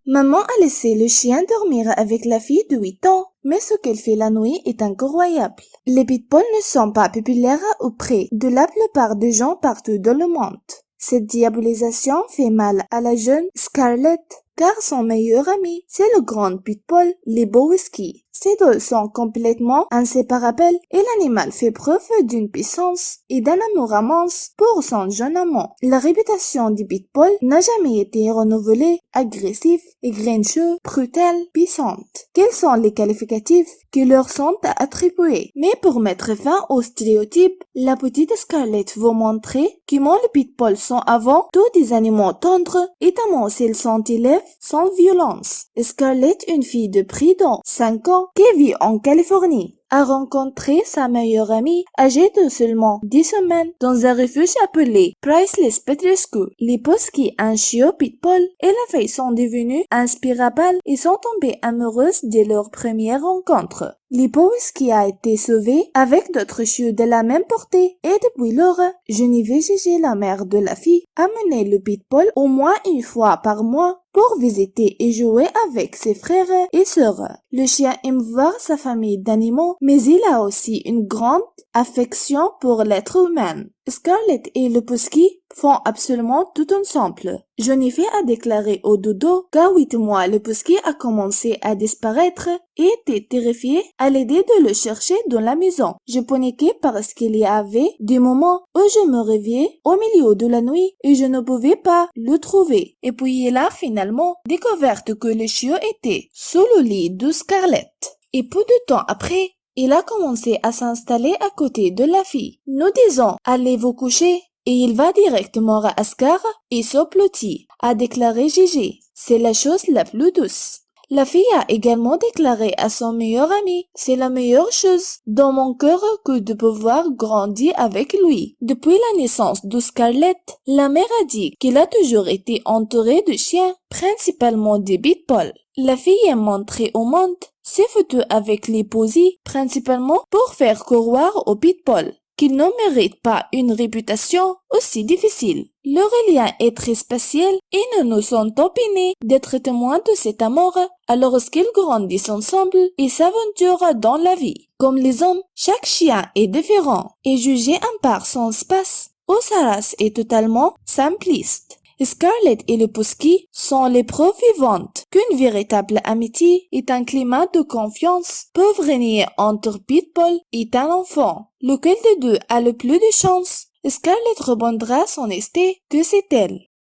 Maman a laissé le chien dormir avec la fille de 8 ans, mais ce qu'elle fait la nuit est incroyable. Les pitbulls ne sont pas populaires auprès de la plupart des gens partout dans le monde. Cette diabolisation fait mal à la jeune Scarlett, car son meilleur ami, c'est le grand pitbull Lebowski. Ces deux sont complètement inséparables et l'animal fait preuve d'une puissance et d'un amour immense pour son jeune amant. La réputation du pitbull n'a jamais été renouvelée, agressif et grincheux, brutal, puissante. Quels sont les qualificatifs qui leur sont attribués? Mais pour mettre fin aux stéréotypes, la petite Scarlett veut montrer comment les pitbulls sont avant tout des animaux tendres et amants s'ils sont élèves sans violence. Scarlett, une fille de près de 5 ans qui vit en Californie, a rencontré sa meilleure amie âgée de seulement 10 semaines dans un refuge appelé Priceless Petrescu. Lebowski, un chiot pitbull, et la fille sont devenues inspirables et sont tombées amoureuses dès leur première rencontre. Lebowski a été sauvé avec d'autres chiots de la même portée et depuis lors, Geneviève Gégé, la mère de la fille, a mené le pitbull au moins une fois par mois pour visiter et jouer avec ses frères et sœurs. Le chien aime voir sa famille d'animaux, mais il a aussi une grande affection pour l'être humain. Scarlett et Lebowski font absolument tout ensemble. Geneviève a déclaré au dodo qu'à 8 mois, Lebowski a commencé à disparaître et était terrifié à l'idée de le chercher dans la maison. Je paniquais parce qu'il y avait des moments où je me réveillais au milieu de la nuit et je ne pouvais pas le trouver. Et puis il a finalement découvert que le chiot était sous le lit de Scarlett. Et peu de temps après, il a commencé à s'installer à côté de la fille. Nous disons, allez vous coucher, et il va directement à Scar et s'applautit, a déclaré Gigi. C'est la chose la plus douce. La fille a également déclaré à son meilleur ami, c'est la meilleure chose dans mon cœur que de pouvoir grandir avec lui. Depuis la naissance de Scarlett, la mère a dit qu'il a toujours été entouré de chiens, principalement des pitbulls. La fille a montré au monde ses photos avec les posies, principalement pour faire croire aux pitbulls qu'ils ne méritent pas une réputation aussi difficile. Leur lien est très spécial et nous nous sommes opinés d'être témoins de cet amour alors qu'ils grandissent ensemble et s'aventurent dans la vie. Comme les hommes, chaque chien est différent et jugé par son espace ou sa race est totalement simpliste. Scarlett et Lebowski sont les preuves vivantes qu'une véritable amitié et un climat de confiance peuvent régner entre pitbull et un enfant. Lequel des deux a le plus de chance? Scarlett répondra son esté que c'est elle.